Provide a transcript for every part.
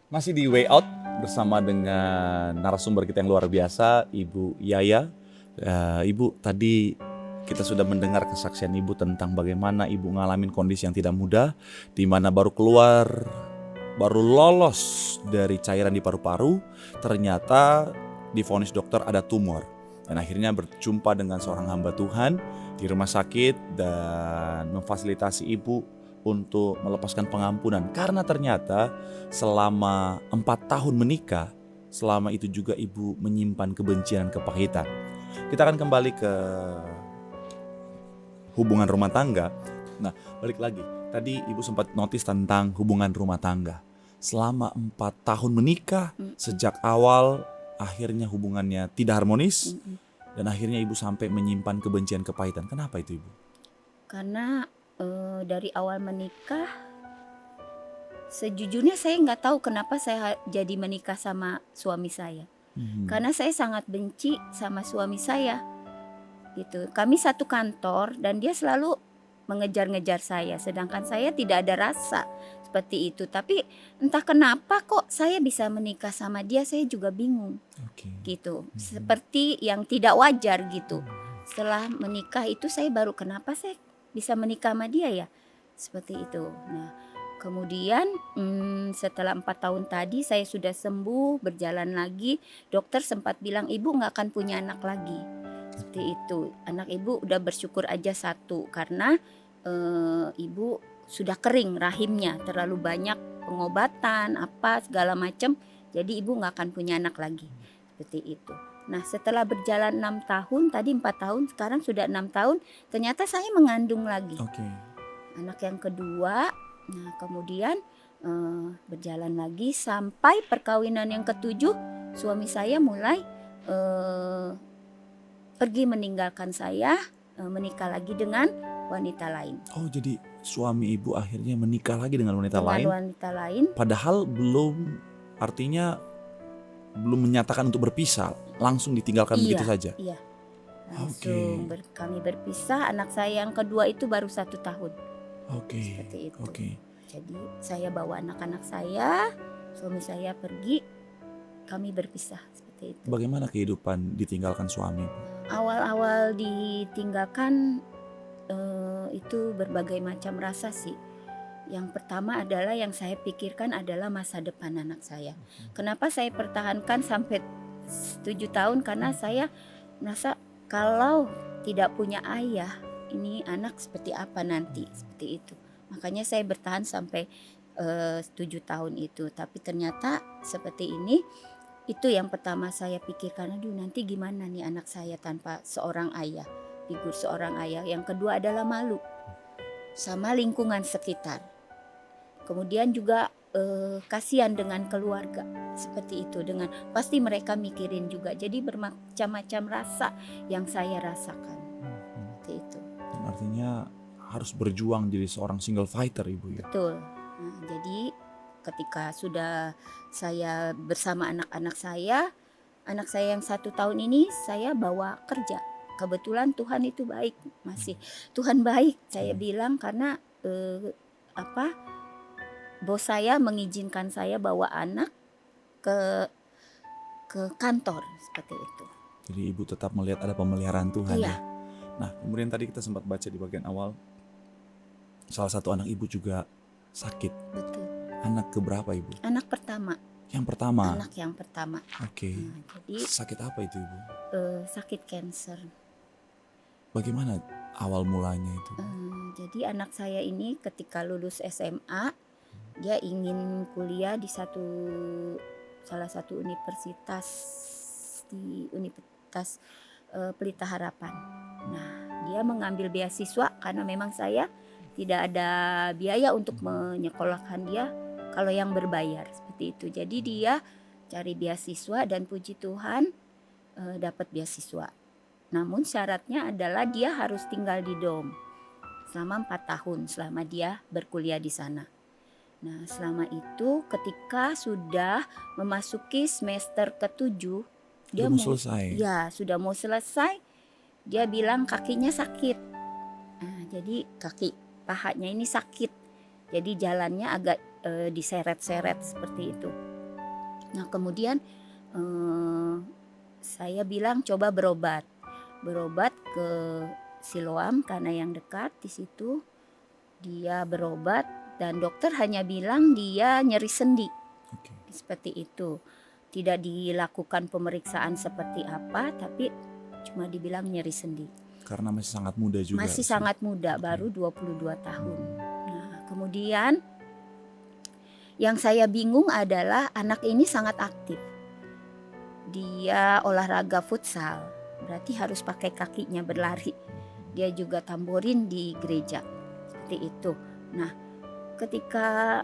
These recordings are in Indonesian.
Masih di Way Out bersama dengan narasumber kita yang luar biasa, Ibu Yaya. Ibu, tadi kita sudah mendengar kesaksian Ibu tentang bagaimana Ibu ngalamin kondisi yang tidak mudah, di mana baru lolos dari cairan di paru-paru, ternyata divonis dokter ada tumor. Dan akhirnya berjumpa dengan seorang hamba Tuhan di rumah sakit dan memfasilitasi Ibu untuk melepaskan pengampunan. Karena ternyata selama 4 tahun menikah, selama itu juga Ibu menyimpan kebencian, kepahitan. Kita akan kembali ke hubungan rumah tangga. Nah, balik lagi. Tadi Ibu sempat notice tentang hubungan rumah tangga. Selama 4 tahun menikah, sejak awal akhirnya hubungannya tidak harmonis. Dan akhirnya Ibu sampai menyimpan kebencian, kepahitan. Kenapa itu, Ibu? Karena dari awal menikah, sejujurnya saya nggak tahu kenapa saya jadi menikah sama suami saya. Karena saya sangat benci sama suami saya. Gitu. Kami satu kantor dan dia selalu mengejar-ngejar saya, sedangkan saya tidak ada rasa seperti itu. Tapi entah kenapa kok saya bisa menikah sama dia, saya juga bingung. Gitu. Seperti yang tidak wajar gitu. Setelah menikah itu saya baru kenapa saya bisa menikah sama dia ya, seperti itu. Nah, kemudian setelah 4 tahun tadi saya sudah sembuh, berjalan lagi. Dokter sempat bilang ibu nggak akan punya anak lagi, seperti itu. Anak ibu udah bersyukur aja 1 karena ibu sudah kering rahimnya, terlalu banyak pengobatan apa segala macam. Jadi ibu nggak akan punya anak lagi, seperti itu. Nah, setelah berjalan 6 tahun, tadi 4 tahun, sekarang sudah 6 tahun, ternyata saya mengandung lagi. Anak yang kedua. Nah, kemudian berjalan lagi sampai perkawinan yang ke-7, suami saya mulai pergi meninggalkan saya, menikah lagi dengan wanita lain. Oh, jadi suami Ibu akhirnya menikah lagi dengan wanita lain. Padahal artinya belum menyatakan untuk berpisah, langsung ditinggalkan begitu saja. Iya. Langsung kami berpisah. Anak saya yang kedua itu baru 1 tahun. Seperti itu. Jadi saya bawa anak-anak saya, suami saya pergi, kami berpisah seperti itu. Bagaimana kehidupan ditinggalkan suami? Awal-awal ditinggalkan itu berbagai macam rasa sih. Yang pertama adalah yang saya pikirkan adalah masa depan anak saya. Kenapa saya pertahankan sampai 7 tahun? Karena saya merasa kalau tidak punya ayah, ini anak seperti apa nanti, seperti itu. Makanya saya bertahan sampai 7 tahun itu. Tapi ternyata seperti ini, itu yang pertama saya pikirkan, aduh nanti gimana nih anak saya tanpa seorang ayah, figur seorang ayah. Yang kedua adalah malu sama lingkungan sekitar. Kemudian juga kasihan dengan keluarga, seperti itu. Dengan pasti mereka mikirin juga. Jadi bermacam-macam rasa yang saya rasakan, seperti itu. Dan artinya harus berjuang jadi seorang single fighter, Ibu ya. Betul. Nah, jadi ketika sudah saya bersama anak-anak saya yang 1 tahun ini saya bawa kerja. Kebetulan Tuhan itu baik, masih Tuhan baik saya bilang, karena bos saya mengizinkan saya bawa anak ke kantor, seperti itu. Jadi Ibu tetap melihat ada pemeliharaan Tuhan. Iya. Ya. Nah, kemudian tadi kita sempat baca di bagian awal, salah satu anak Ibu juga sakit. Betul. Anak keberapa, Ibu? Anak pertama. Yang pertama. Anak yang pertama. Oke. Nah, jadi sakit apa itu, Ibu? Sakit kanker. Bagaimana awal mulanya itu? Jadi anak saya ini ketika lulus SMA, dia ingin kuliah di salah satu universitas, di Universitas Pelita Harapan. Nah, dia mengambil beasiswa karena memang saya tidak ada biaya untuk menyekolahkan dia kalau yang berbayar, seperti itu. Jadi dia cari beasiswa dan puji Tuhan dapat beasiswa. Namun syaratnya adalah dia harus tinggal di dom selama 4 tahun selama dia berkuliah di sana. Nah, selama itu ketika sudah memasuki semester ke-7, dia sudah mau selesai, dia bilang kakinya sakit. Nah, jadi kaki pahanya ini sakit. Jadi jalannya agak diseret-seret seperti itu. Nah kemudian saya bilang coba berobat ke Siloam karena yang dekat di situ. Dia berobat dan dokter hanya bilang dia nyeri sendi. Oke. Seperti itu. Tidak dilakukan pemeriksaan seperti apa, tapi cuma dibilang nyeri sendi. Karena masih sangat muda juga. Masih sih. sangat muda, baru 22 tahun. Nah, kemudian yang saya bingung adalah anak ini sangat aktif. Dia olahraga futsal, berarti harus pakai kakinya berlari. Dia juga tamborin di gereja. Seperti itu. Nah, ketika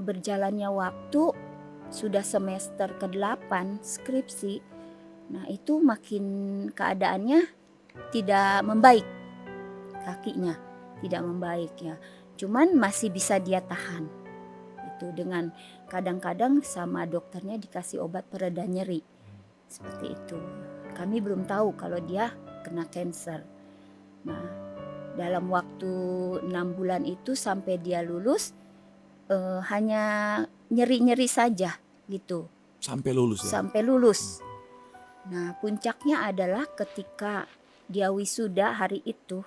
berjalannya waktu sudah semester ke-8 skripsi, nah itu makin keadaannya tidak membaik, kakinya tidak membaik ya. Cuman masih bisa dia tahan. Itu dengan kadang-kadang sama dokternya dikasih obat pereda nyeri. Seperti itu. Kami belum tahu kalau dia kena kanker. Nah, dalam waktu 6 bulan itu sampai dia lulus hanya nyeri-nyeri saja gitu. Sampai lulus ya? Sampai lulus. Nah puncaknya adalah ketika dia wisuda hari itu.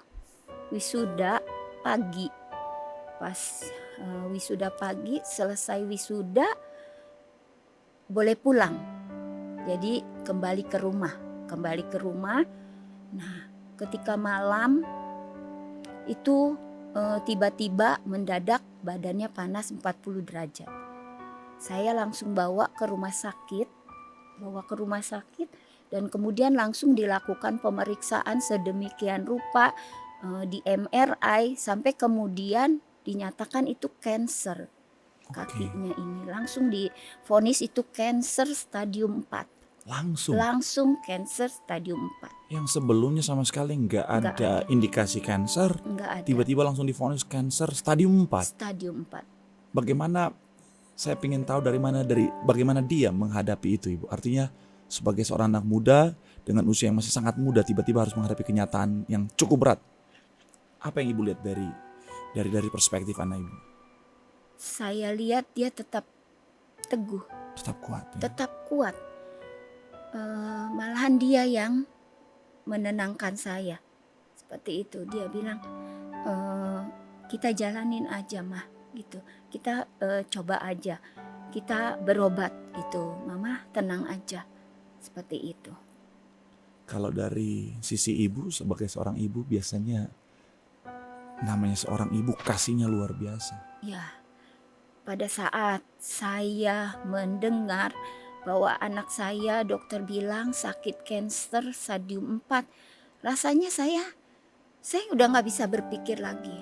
Wisuda pagi. Pas wisuda pagi, selesai wisuda boleh pulang. Jadi kembali ke rumah. Nah ketika malam itu tiba-tiba mendadak badannya panas 40 derajat. Saya langsung bawa ke rumah sakit dan kemudian langsung dilakukan pemeriksaan sedemikian rupa di MRI sampai kemudian dinyatakan itu kanker. Kakinya ini langsung divonis itu kanker stadium 4. Langsung kanker stadium 4. Yang sebelumnya sama sekali nggak ada indikasi kanker, tiba-tiba langsung divonis kanker stadium 4. Stadium 4. Bagaimana, saya ingin tahu bagaimana dia menghadapi itu, Ibu. Artinya sebagai seorang anak muda dengan usia yang masih sangat muda tiba-tiba harus menghadapi kenyataan yang cukup berat. Apa yang Ibu lihat dari perspektif anak Ibu? Saya lihat dia tetap teguh, tetap kuat. Ya? Tetap kuat. Malahan dia yang menenangkan saya. Seperti itu, dia bilang kita jalanin aja mah gitu. Kita coba aja. Kita berobat itu. Mama tenang aja. Seperti itu. Kalau dari sisi ibu sebagai seorang ibu biasanya namanya seorang ibu kasihnya luar biasa. Ya. Pada saat saya mendengar bahwa anak saya dokter bilang sakit kanker stadium 4. Rasanya saya udah gak bisa berpikir lagi.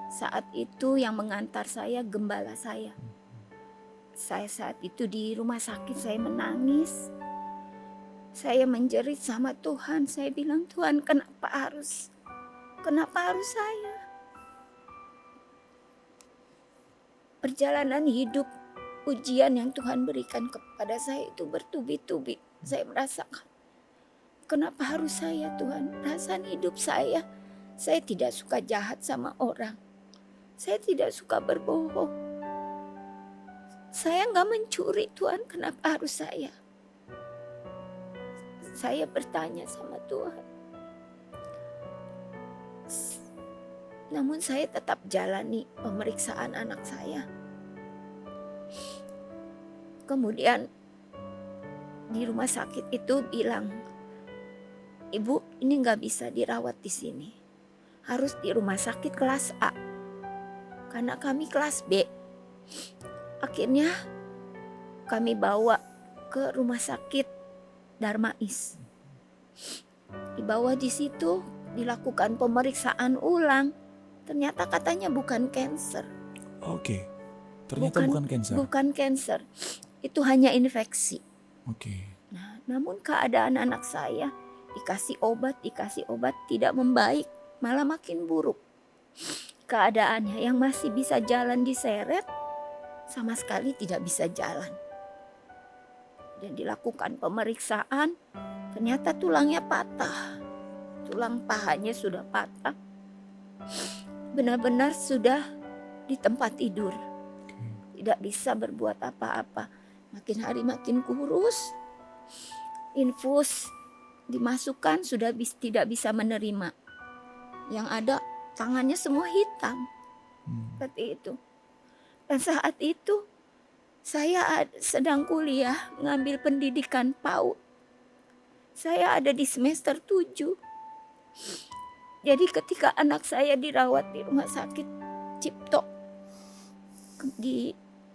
Saat itu yang mengantar saya gembala saya. Saya saat itu di rumah sakit saya menangis. Saya menjerit sama Tuhan. Saya bilang, Tuhan kenapa harus saya? Perjalanan hidup, ujian yang Tuhan berikan kepada saya itu bertubi-tubi. Saya merasakan, kenapa harus saya Tuhan? Perasaan hidup saya tidak suka jahat sama orang. Saya tidak suka berbohong. Saya gak mencuri, Tuhan kenapa harus saya? Saya bertanya sama Tuhan. Namun saya tetap jalani pemeriksaan anak saya. Kemudian di rumah sakit itu bilang, Ibu ini gak bisa dirawat di sini. Harus di rumah sakit kelas A. Karena kami kelas B. Akhirnya kami bawa ke rumah sakit Darmais. Dibawa di situ dilakukan pemeriksaan ulang. Ternyata katanya bukan kanker. Oke. Ternyata bukan kanker. Bukan kanker. Itu hanya infeksi. Oke. Nah, namun keadaan anak saya dikasih obat tidak membaik, malah makin buruk. Keadaannya yang masih bisa jalan diseret sama sekali tidak bisa jalan. Dan dilakukan pemeriksaan, ternyata tulangnya patah. Tulang pahanya sudah patah. Benar-benar sudah di tempat tidur. Tidak bisa berbuat apa-apa. Makin hari makin kurus. Infus dimasukkan sudah tidak bisa menerima. Yang ada tangannya semua hitam. Seperti itu. Dan saat itu saya sedang kuliah mengambil pendidikan PAUD. Saya ada di semester 7. Jadi ketika anak saya dirawat di rumah sakit Cipto,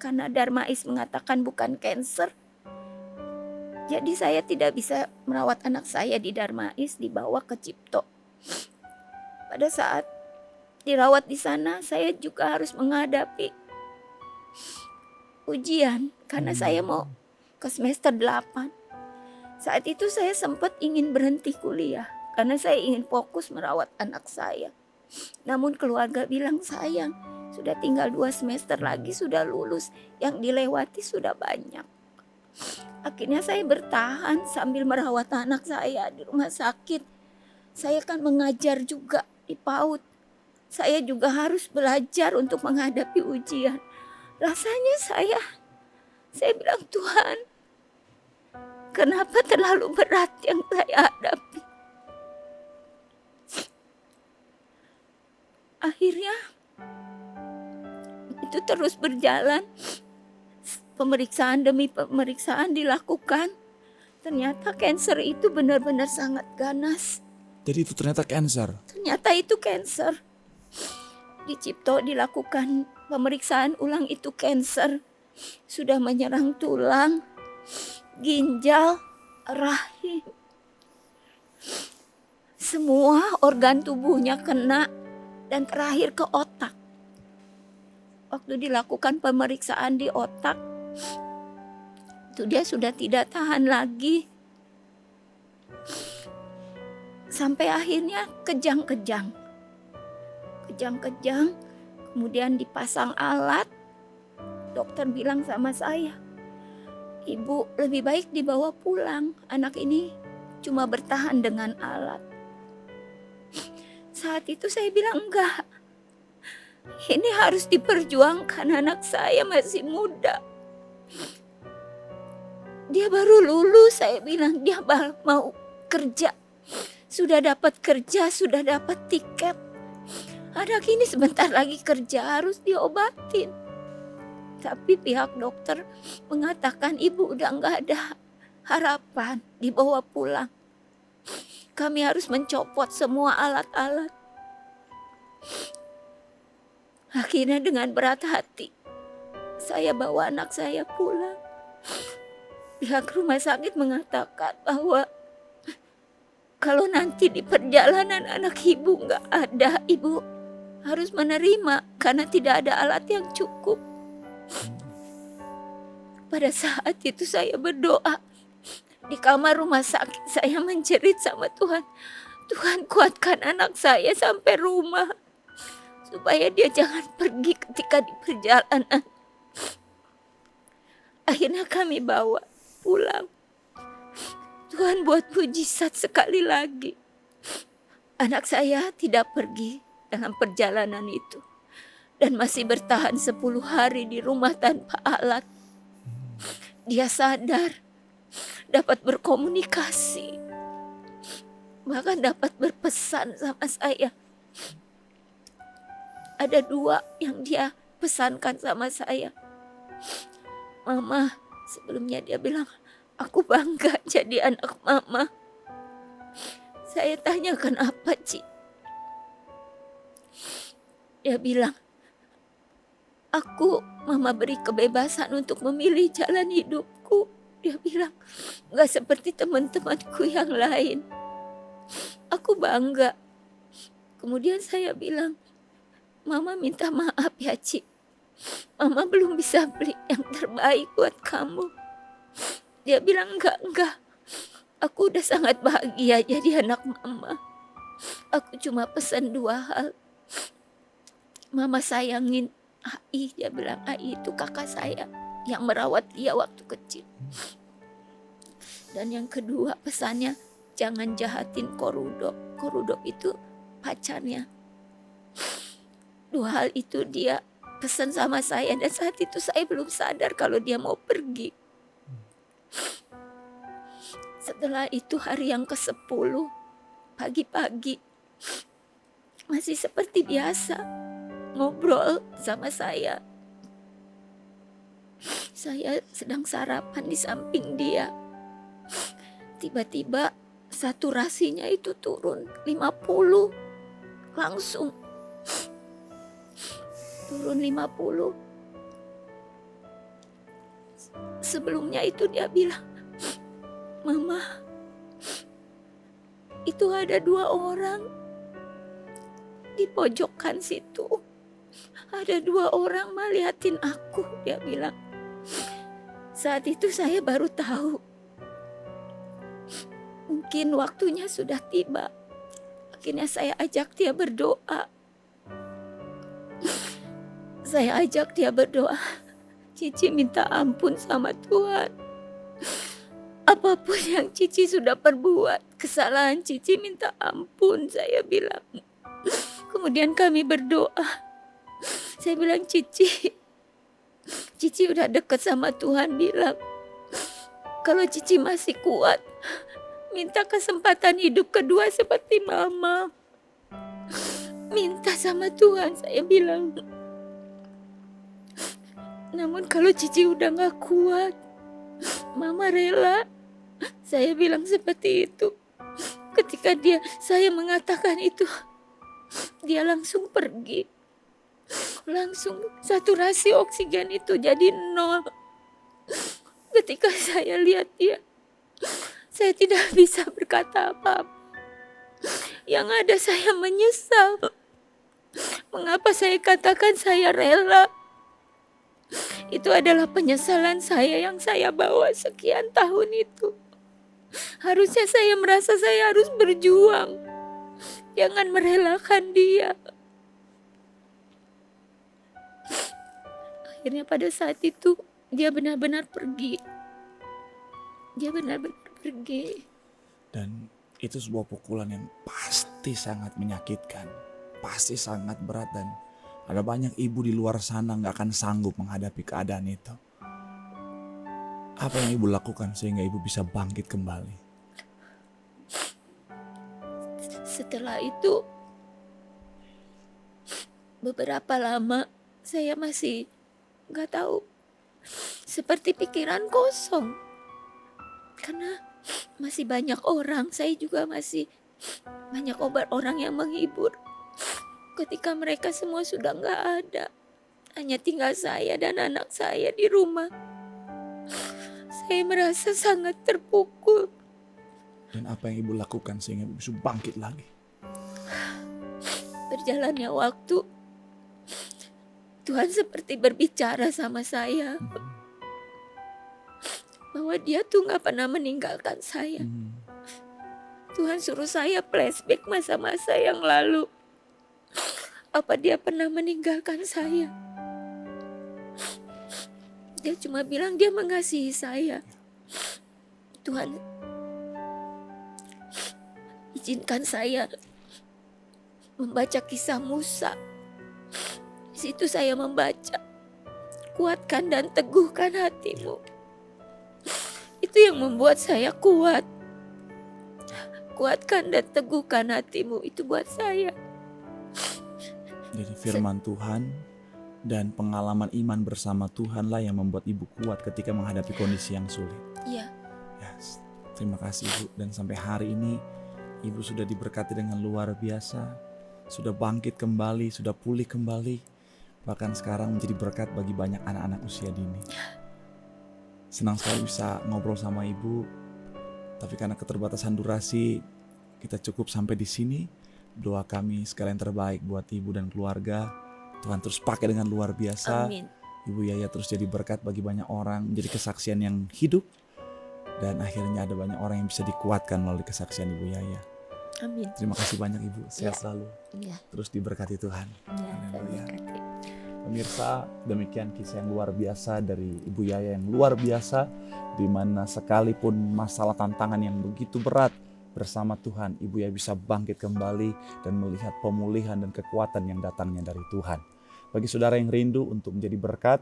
karena Darmais mengatakan bukan kanker, jadi saya tidak bisa merawat anak saya di Darmais, dibawa ke Cipto. Pada saat dirawat di sana, saya juga harus menghadapi ujian karena saya mau ke semester 8. Saat itu saya sempat ingin berhenti kuliah karena saya ingin fokus merawat anak saya. Namun keluarga bilang, sayang, sudah tinggal 2 semester lagi sudah lulus, yang dilewati sudah banyak. Akhirnya saya bertahan sambil merawat anak saya di rumah sakit. Saya kan mengajar juga di PAUD. Saya juga harus belajar untuk menghadapi ujian. Rasanya saya bilang, Tuhan, kenapa terlalu berat yang saya hadapi? Akhirnya itu terus berjalan. Pemeriksaan demi pemeriksaan dilakukan. Ternyata kanker itu benar-benar sangat ganas. Jadi itu ternyata kanker. Ternyata itu kanker. Di Cipto dilakukan pemeriksaan ulang, itu kanker. Sudah menyerang tulang, ginjal, rahim. Semua organ tubuhnya kena dan terakhir ke otak. Waktu dilakukan pemeriksaan di otak, itu dia sudah tidak tahan lagi. Sampai akhirnya kejang-kejang. Kemudian dipasang alat. Dokter bilang sama saya, Ibu, lebih baik dibawa pulang. Anak ini cuma bertahan dengan alat. Saat itu saya bilang, enggak. Ini harus diperjuangkan, anak saya masih muda. Dia baru lulus, saya bilang, dia mau kerja. Sudah dapat kerja, sudah dapat tiket. Anak ini sebentar lagi kerja, harus diobatin. Tapi pihak dokter mengatakan ibu udah gak ada harapan, dibawa pulang. Kami harus mencopot semua alat-alat. Akhirnya dengan berat hati, saya bawa anak saya pulang. Pihak rumah sakit mengatakan bahwa kalau nanti di perjalanan anak ibu gak ada, ibu harus menerima karena tidak ada alat yang cukup. Pada saat itu saya berdoa di kamar rumah sakit, saya menjerit sama Tuhan. Tuhan, kuatkan anak saya sampai rumah, supaya dia jangan pergi ketika di perjalanan. Akhirnya kami bawa pulang. Tuhan buat mujizat sekali lagi. Anak saya tidak pergi dalam perjalanan itu. Dan masih bertahan 10 hari di rumah tanpa alat. Dia sadar, dapat berkomunikasi, bahkan dapat berpesan sama saya. Ada 2 yang dia pesankan sama saya. Mama, sebelumnya dia bilang, aku bangga jadi anak mama. Saya tanyakan apa, Ci? Dia bilang, mama beri kebebasan untuk memilih jalan hidupku. Dia bilang, gak seperti teman-temanku yang lain. Aku bangga. Kemudian saya bilang, Mama minta maaf ya, Ci. Mama belum bisa beli yang terbaik buat kamu. Dia bilang, enggak. Aku udah sangat bahagia jadi anak mama. Aku cuma pesan 2 hal. Mama sayangin Ai. Dia bilang, Ai itu kakak saya yang merawat dia waktu kecil. Dan yang kedua pesannya, jangan jahatin Korudop. Korudop itu pacarnya. 2 hal itu dia pesan sama saya, dan saat itu saya belum sadar kalau dia mau pergi. Setelah itu hari yang ke-10, pagi-pagi masih seperti biasa ngobrol sama saya. Saya sedang sarapan di samping dia. Tiba-tiba saturasinya itu turun 50. Langsung turun 50. Sebelumnya itu dia bilang, "Mama, itu ada 2 orang di pojokan situ. Ada 2 orang melihatin aku," dia bilang. Saat itu saya baru tahu, mungkin waktunya sudah tiba. Akhirnya saya ajak dia berdoa. Saya ajak dia berdoa. Cici minta ampun sama Tuhan. Apapun yang Cici sudah perbuat, kesalahan Cici minta ampun, saya bilang. Kemudian kami berdoa. Saya bilang, Cici udah deket sama Tuhan, bilang, kalau Cici masih kuat, minta kesempatan hidup kedua seperti Mama. Minta sama Tuhan, saya bilang. Namun kalau Cici udah gak kuat, Mama rela. Saya bilang seperti itu. Ketika saya mengatakan itu, dia langsung pergi. Langsung saturasi oksigen itu jadi 0. Ketika saya lihat dia, saya tidak bisa berkata apa-apa. Yang ada saya menyesal. Mengapa saya katakan saya rela? Itu adalah penyesalan saya yang saya bawa sekian tahun itu. Harusnya saya merasa saya harus berjuang. Jangan merelakan dia. Akhirnya pada saat itu dia benar-benar pergi. Dia benar-benar pergi. Dan itu sebuah pukulan yang pasti sangat menyakitkan. Pasti sangat berat dan ada banyak ibu di luar sana gak akan sanggup menghadapi keadaan itu. Apa yang ibu lakukan sehingga ibu bisa bangkit kembali? Setelah itu beberapa lama saya masih gak tahu. Seperti pikiran kosong. Karena masih banyak orang, saya juga masih banyak orang yang menghibur. Ketika mereka semua sudah gak ada, hanya tinggal saya dan anak saya di rumah. Saya merasa sangat terpukul. Dan apa yang ibu lakukan sehingga ibu bisa bangkit lagi? Berjalannya waktu, Tuhan seperti berbicara sama saya. Bahwa dia tuh gak pernah meninggalkan saya. Tuhan suruh saya flashback masa-masa yang lalu. Apa dia pernah meninggalkan saya? Dia cuma bilang dia mengasihi saya. Tuhan izinkan saya membaca kisah Musa. Di situ saya membaca, kuatkan dan teguhkan hatimu. Itu yang membuat saya kuat. Kuatkan dan teguhkan hatimu, itu buat saya. Jadi firman Tuhan dan pengalaman iman bersama Tuhanlah yang membuat ibu kuat ketika menghadapi kondisi yang sulit. Iya. Yes. Terima kasih ibu, dan sampai hari ini ibu sudah diberkati dengan luar biasa. Sudah bangkit kembali, sudah pulih kembali. Bahkan sekarang menjadi berkat bagi banyak anak-anak usia dini. Senang sekali bisa ngobrol sama ibu. Tapi karena keterbatasan durasi, kita cukup sampai di sini. Doa kami sekalian terbaik buat ibu dan keluarga. Tuhan terus pakai dengan luar biasa. Amin. Ibu Yaya terus jadi berkat bagi banyak orang, menjadi kesaksian yang hidup. Dan akhirnya ada banyak orang yang bisa dikuatkan melalui kesaksian Ibu Yaya. Amin. Terima kasih banyak Ibu, sehat selalu. Iya. Terus diberkati Tuhan. Iya. Haleluya. Pemirsa, demikian kisah yang luar biasa dari Ibu Yaya yang luar biasa, di mana sekalipun masalah tantangan yang begitu berat, bersama Tuhan Ibu Yaya bisa bangkit kembali dan melihat pemulihan dan kekuatan yang datangnya dari Tuhan. Bagi saudara yang rindu untuk menjadi berkat,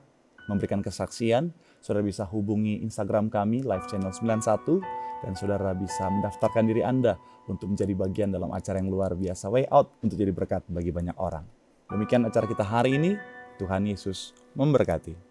memberikan kesaksian, saudara bisa hubungi Instagram kami, Live Channel 91, dan saudara bisa mendaftarkan diri Anda untuk menjadi bagian dalam acara yang luar biasa, Way Out, untuk jadi berkat bagi banyak orang. Demikian acara kita hari ini, Tuhan Yesus memberkati.